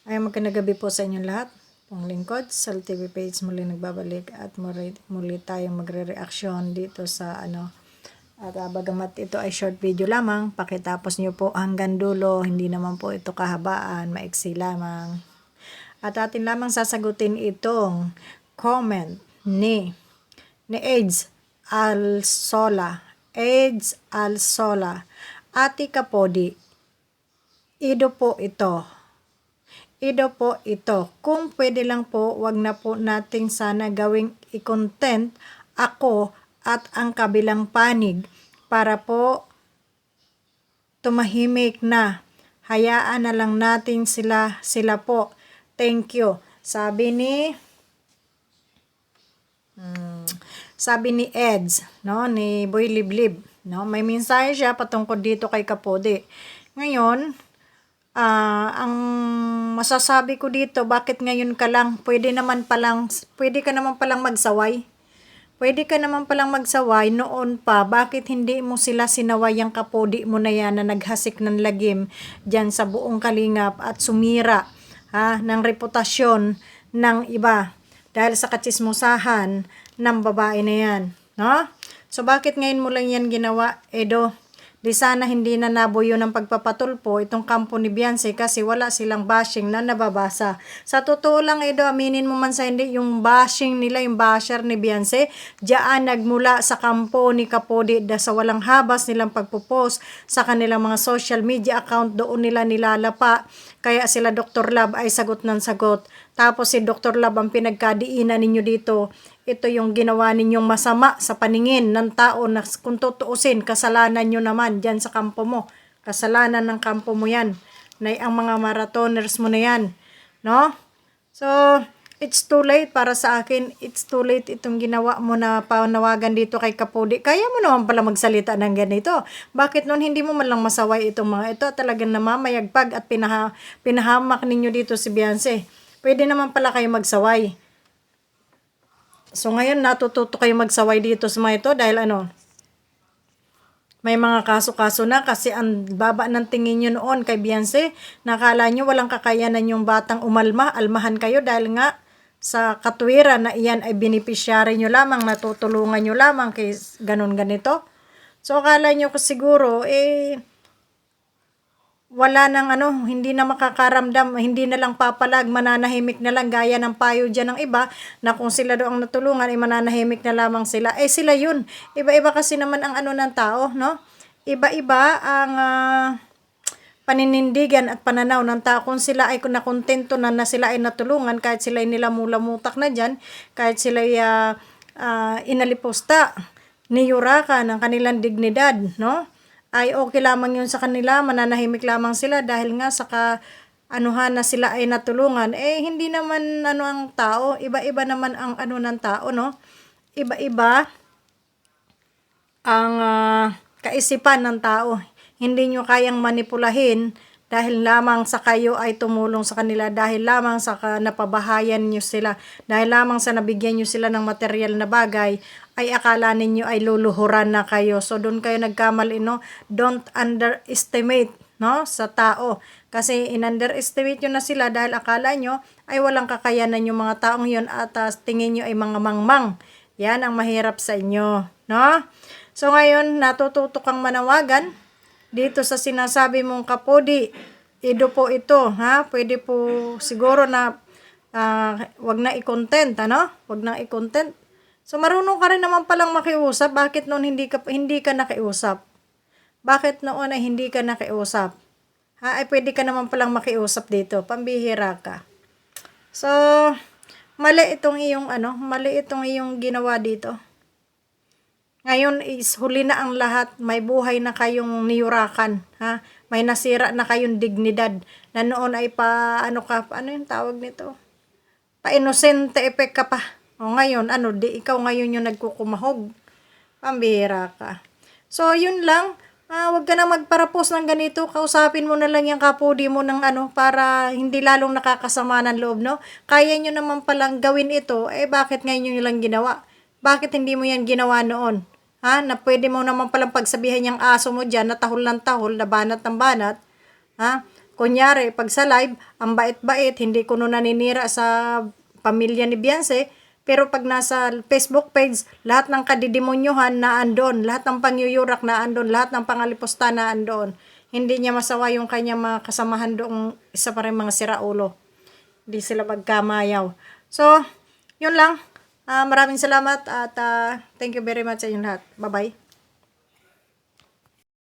Ay magandang gabi po sa inyong lahat. Pong lingkod, Sal TV page muli nagbabalik at muli tayong magre-reaction dito sa At bagamat ito ay short video lamang, pakitapos nyo po hanggang dulo, hindi naman po ito kahabaan, maiksi lamang. At atin lamang sasagutin itong comment ni AIDS Alsola. AIDS Alsola. Ati Kapodi, Ido po ito. Kung pwede lang po, wag na po nating sana gawing i-content ako at ang kabilang panig para po tumahimik na. Hayaan na lang natin sila po. Thank you. Sabi ni Eds, no, ni Boy Liblib, no, may mensahe siya patungkol dito kay Kapodi. Ngayon, ang masasabi ko dito, bakit ngayon ka lang, pwede ka naman palang magsaway. Pwede ka naman palang magsaway noon pa, bakit hindi mo sila sinaway ang Kapodi mo na yan na naghasik ng lagim dyan sa buong Kalingap at sumira ng reputasyon ng iba dahil sa katsismusahan ng babae na yan, no? So bakit ngayon mo lang yan ginawa, Edo? Di sana hindi na nabuyo ng pagpapatulpo itong kampo ni Beyonce kasi wala silang bashing na nababasa. Sa totoo lang, Edo, aminin mo man sa hindi, yung bashing nila, yung basher ni Beyonce, diyan nagmula sa kampo ni Kapodi sa walang habas nilang pagpupost sa kanilang mga social media account, doon nila nilalapa. Kaya sila Dr. Love ay sagot ng sagot. Tapos si Dr. Love ang pinagkadiinan ninyo dito. Ito yung ginawa ninyong masama sa paningin ng tao na kung tutuusin, kasalanan nyo naman dyan sa kampo mo. Kasalanan ng kampo mo yan. Na ang mga marathoners mo na yan. No? So, it's too late para sa akin. It's too late itong ginawa mo na panawagan dito kay Kapodi. Kaya mo naman pala magsalita ng ganito. Bakit noon hindi mo man lang masaway itong mga ito? Talagang namamayagpag at pinahamak ninyo dito si Beyonce. Pwede naman pala kayo magsaway. So ngayon natututo kayo magsaway dito sa mga ito dahil may mga kaso-kaso na kasi ang baba ng tingin nyo noon kay Beyonce. Nakala nyo walang kakayanan yung batang umalma, almahan kayo dahil nga sa katwiran na iyan ay beneficiary nyo lamang, natutulungan nyo lamang kay ganun ganito. So akala nyo siguro wala nang hindi na makakaramdam, hindi na lang papalag, mananahimik na lang gaya ng payo dyan ng iba na kung sila daw ang natulungan ay mananahimik na lamang sila. Sila yun. Iba-iba kasi naman ang ng tao, no? Iba-iba ang paninindigan at pananaw ng tao. Kung sila ay nakontento na sila ay natulungan, kahit sila ay nilamulamutak na dyan, kahit sila ay inalipusta, niyura ng kanilang dignidad, no? Ay okay lamang yun sa kanila, mananahimik lamang sila dahil nga sa anuhan na sila ay natulungan. Hindi naman ang tao, iba-iba naman ang ng tao, no? Iba-iba ang kaisipan ng tao. Hindi nyo kayang manipulahin dahil lamang sa kayo ay tumulong sa kanila, dahil lamang sa napabahayan nyo sila, dahil lamang sa nabigyan nyo sila ng material na bagay, ay akala ninyo ay luluhuran na kayo. So doon kayo nagkamali, no? Don't underestimate, no, sa tao. Kasi in-underestimate nyo na sila dahil akala nyo ay walang kakayanan yung mga taong yun at tingin nyo ay mga mangmang. Yan ang mahirap sa inyo, no? So ngayon, natututo kang manawagan dito sa sinasabi mong Kapodi. Ido po ito, ha? Pwede po siguro na wag na i-content, Wag na i-content. So marunong ka rin naman palang makiusap. Bakit noon hindi ka nakiusap? Bakit noon ay hindi ka nakiusap? Ay pwede ka naman palang makiusap dito. Pambihira ka. So mali itong iyong ginawa dito. Ngayon is huli na ang lahat. May buhay na kayong niyurakan, ha? May nasira na kayong dignidad. Na noon ay yung tawag nito? Pa-inosente effect ka pa. O ngayon, ikaw ngayon yung nagkukumahog. Pambihira ka. So, yun lang. Wag ka na magparapos ng ganito. Kausapin mo na lang yung Kapodi mo ng para hindi lalong nakakasama ng loob, no? Kaya nyo naman palang gawin ito, bakit ngayon nyo lang ginawa? Bakit hindi mo yan ginawa noon? Na pwede mo naman palang pagsabihan yung aso mo dyan na tahol ng tahol, na banat ng banat. kunyari, pag sa live, ang bait-bait, hindi ko naninira sa pamilya ni Beyonce, pero pag nasa Facebook page, lahat ng kadidemonyohan na andon, lahat ng pangyuyurak na andon, lahat ng pangalipusta na andon. Hindi niya masawa yung kanyang mga kasamahan doong isa pa rin mga siraulo. Hindi sila magkamayaw. So, yun lang. Maraming salamat at thank you very much sa inyong lahat. Bye-bye.